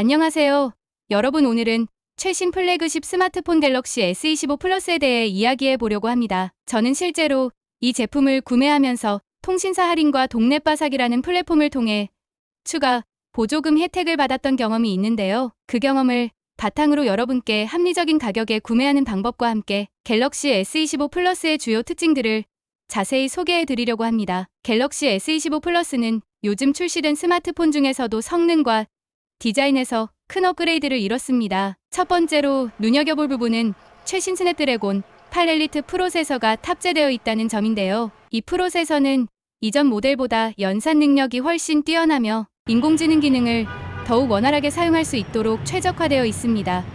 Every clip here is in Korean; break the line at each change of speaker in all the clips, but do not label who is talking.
안녕하세요. 여러분, 오늘은 최신 플래그십 스마트폰 갤럭시 S25 플러스에 대해 이야기해 보려고 합니다. 저는 실제로 이 제품을 구매하면서 통신사 할인과 동네바삭이라는 플랫폼을 통해 추가 보조금 혜택을 받았던 경험이 있는데요. 그 경험을 바탕으로 여러분께 합리적인 가격에 구매하는 방법과 함께 갤럭시 S25 플러스의 주요 특징들을 자세히 소개해 드리려고 합니다. 갤럭시 S25 플러스는 요즘 출시된 스마트폰 중에서도 성능과 디자인에서 큰 업그레이드를 이뤘습니다. 첫 번째로 눈여겨볼 부분은 최신 스냅드래곤 8 엘리트 프로세서가 탑재되어 있다는 점인데요. 이 프로세서는 이전 모델보다 연산 능력이 훨씬 뛰어나며 인공지능 기능을 더욱 원활하게 사용할 수 있도록 최적화되어 있습니다.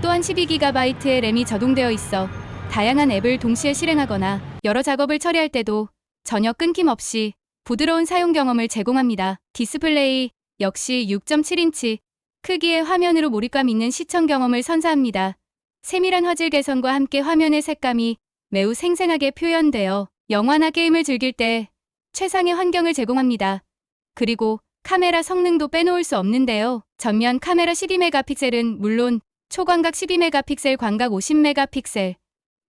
또한 12GB의 램이 적용되어 있어 다양한 앱을 동시에 실행하거나 여러 작업을 처리할 때도 전혀 끊김없이 부드러운 사용 경험을 제공합니다. 디스플레이 역시 6.7인치 크기의 화면으로 몰입감 있는 시청 경험을 선사합니다. 세밀한 화질 개선과 함께 화면의 색감이 매우 생생하게 표현되어 영화나 게임을 즐길 때 최상의 환경을 제공합니다. 그리고 카메라 성능도 빼놓을 수 없는데요. 전면 카메라 12메가픽셀은 물론 초광각 12메가픽셀, 광각 50메가픽셀,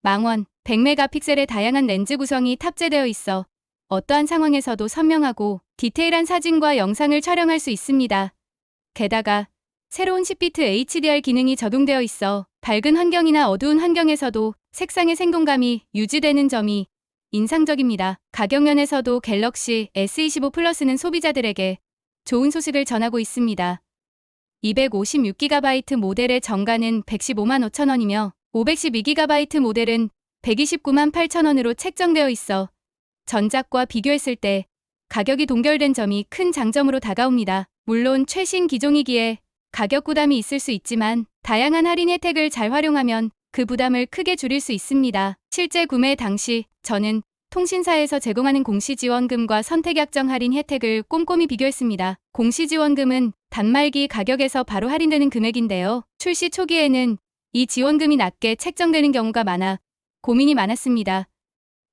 망원 100메가픽셀의 다양한 렌즈 구성이 탑재되어 있어 어떠한 상황에서도 선명하고 디테일한 사진과 영상을 촬영할 수 있습니다. 게다가 새로운 10비트 HDR 기능이 적용되어 있어 밝은 환경이나 어두운 환경에서도 색상의 생동감이 유지되는 점이 인상적입니다. 가격 면에서도 갤럭시 S25 플러스는 소비자들에게 좋은 소식을 전하고 있습니다. 256GB 모델의 정가는 115만 5천 원이며 512GB 모델은 129만 8천 원으로 책정되어 있어 전작과 비교했을 때 가격이 동결된 점이 큰 장점으로 다가옵니다. 물론 최신 기종이기에 가격 부담이 있을 수 있지만 다양한 할인 혜택을 잘 활용하면 그 부담을 크게 줄일 수 있습니다. 실제 구매 당시 저는 통신사에서 제공하는 공시지원금과 선택약정 할인 혜택을 꼼꼼히 비교했습니다. 공시지원금은 단말기 가격에서 바로 할인되는 금액인데요. 출시 초기에는 이 지원금이 낮게 책정되는 경우가 많아 고민이 많았습니다.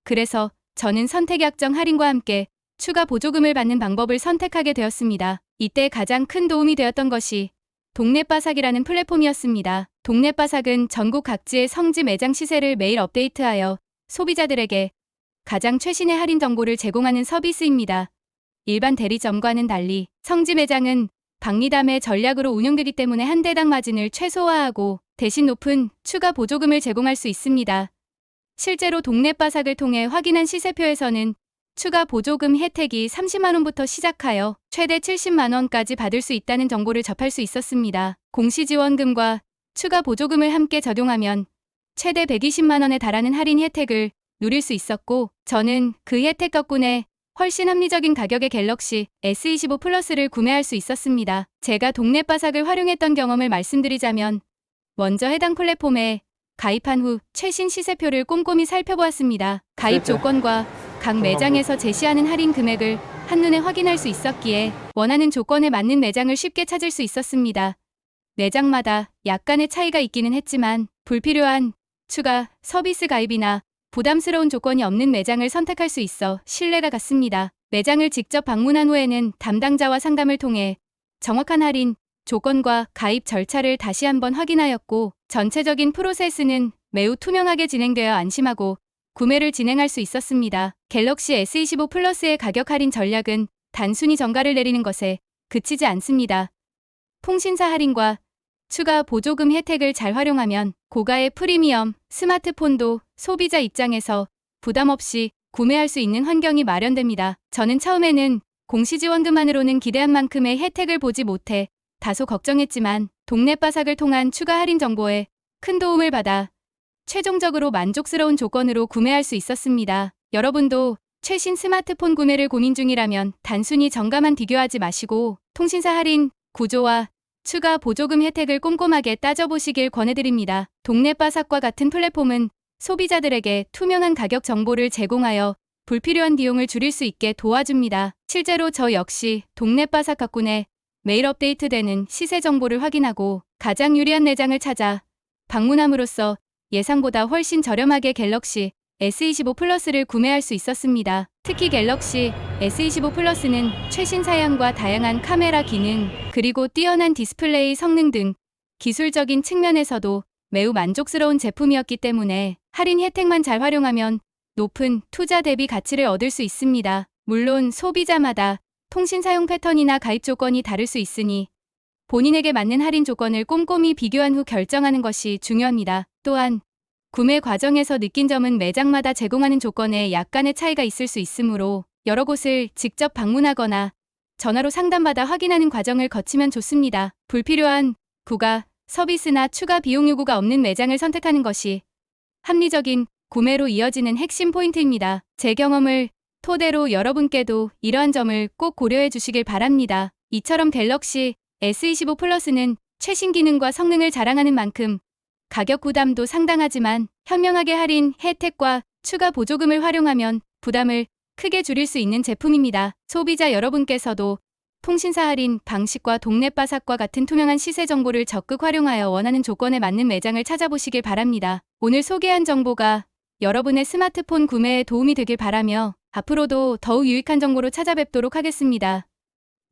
그래서 저는 선택약정 할인과 함께 추가 보조금을 받는 방법을 선택하게 되었습니다. 이때 가장 큰 도움이 되었던 것이 동네바삭이라는 플랫폼이었습니다. 동네바삭은 전국 각지의 성지 매장 시세를 매일 업데이트하여 소비자들에게 가장 최신의 할인 정보를 제공하는 서비스입니다. 일반 대리점과는 달리 성지 매장은 박리담의 전략으로 운영되기 때문에 한 대당 마진을 최소화하고 대신 높은 추가 보조금을 제공할 수 있습니다. 실제로 동네바삭을 통해 확인한 시세표에서는 추가 보조금 혜택이 30만 원부터 시작하여 최대 70만 원까지 받을 수 있다는 정보를 접할 수 있었습니다. 공시지원금과 추가 보조금을 함께 적용하면 최대 120만 원에 달하는 할인 혜택을 누릴 수 있었고 저는 그 혜택 덕분에 훨씬 합리적인 가격의 갤럭시 S25 플러스를 구매할 수 있었습니다. 제가 동네바삭을 활용했던 경험을 말씀드리자면 먼저 해당 플랫폼에 가입한 후 최신 시세표를 꼼꼼히 살펴보았습니다. 가입 조건과 각 매장에서 제시하는 할인 금액을 한눈에 확인할 수 있었기에 원하는 조건에 맞는 매장을 쉽게 찾을 수 있었습니다. 매장마다 약간의 차이가 있기는 했지만 불필요한 추가 서비스 가입이나 부담스러운 조건이 없는 매장을 선택할 수 있어 신뢰가 갔습니다. 매장을 직접 방문한 후에는 담당자와 상담을 통해 정확한 할인 조건과 가입 절차를 다시 한번 확인하였고 전체적인 프로세스는 매우 투명하게 진행되어 안심하고 구매를 진행할 수 있었습니다. 갤럭시 S25 플러스의 가격 할인 전략은 단순히 정가를 내리는 것에 그치지 않습니다. 통신사 할인과 추가 보조금 혜택을 잘 활용하면 고가의 프리미엄 스마트폰도 소비자 입장에서 부담 없이 구매할 수 있는 환경이 마련됩니다. 저는 처음에는 공시지원금만으로는 기대한 만큼의 혜택을 보지 못해 다소 걱정했지만 동네바삭을 통한 추가 할인 정보에 큰 도움을 받아 최종적으로 만족스러운 조건으로 구매할 수 있었습니다. 여러분도 최신 스마트폰 구매를 고민 중이라면 단순히 정가만 비교하지 마시고 통신사 할인 구조와 추가 보조금 혜택을 꼼꼼하게 따져보시길 권해드립니다. 동네바삭과 같은 플랫폼은 소비자들에게 투명한 가격 정보를 제공하여 불필요한 비용을 줄일 수 있게 도와줍니다. 실제로 저 역시 동네바삭 덕분에 매일 업데이트되는 시세 정보를 확인하고 가장 유리한 매장을 찾아 방문함으로써 예상보다 훨씬 저렴하게 갤럭시 S25 플러스를 구매할 수 있었습니다. 특히 갤럭시 S25 플러스는 최신 사양과 다양한 카메라 기능, 그리고 뛰어난 디스플레이 성능 등 기술적인 측면에서도 매우 만족스러운 제품이었기 때문에 할인 혜택만 잘 활용하면 높은 투자 대비 가치를 얻을 수 있습니다. 물론 소비자마다 통신 사용 패턴이나 가입 조건이 다를 수 있으니 본인에게 맞는 할인 조건을 꼼꼼히 비교한 후 결정하는 것이 중요합니다. 또한 구매 과정에서 느낀 점은 매장마다 제공하는 조건에 약간의 차이가 있을 수 있으므로 여러 곳을 직접 방문하거나 전화로 상담받아 확인하는 과정을 거치면 좋습니다. 불필요한 부가 서비스나 추가 비용 요구가 없는 매장을 선택하는 것이 합리적인 구매로 이어지는 핵심 포인트입니다. 제 경험을 토대로 여러분께도 이러한 점을 꼭 고려해 주시길 바랍니다. 이처럼 갤럭시 S25 플러스는 최신 기능과 성능을 자랑하는 만큼 가격 부담도 상당하지만 현명하게 할인 혜택과 추가 보조금을 활용하면 부담을 크게 줄일 수 있는 제품입니다. 소비자 여러분께서도 통신사 할인 방식과 동네 바삭과 같은 투명한 시세 정보를 적극 활용하여 원하는 조건에 맞는 매장을 찾아보시길 바랍니다. 오늘 소개한 정보가 여러분의 스마트폰 구매에 도움이 되길 바라며 앞으로도 더욱 유익한 정보로 찾아뵙도록 하겠습니다.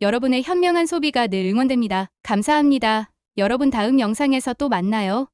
여러분의 현명한 소비가 늘 응원됩니다. 감사합니다. 여러분 다음 영상에서 또 만나요.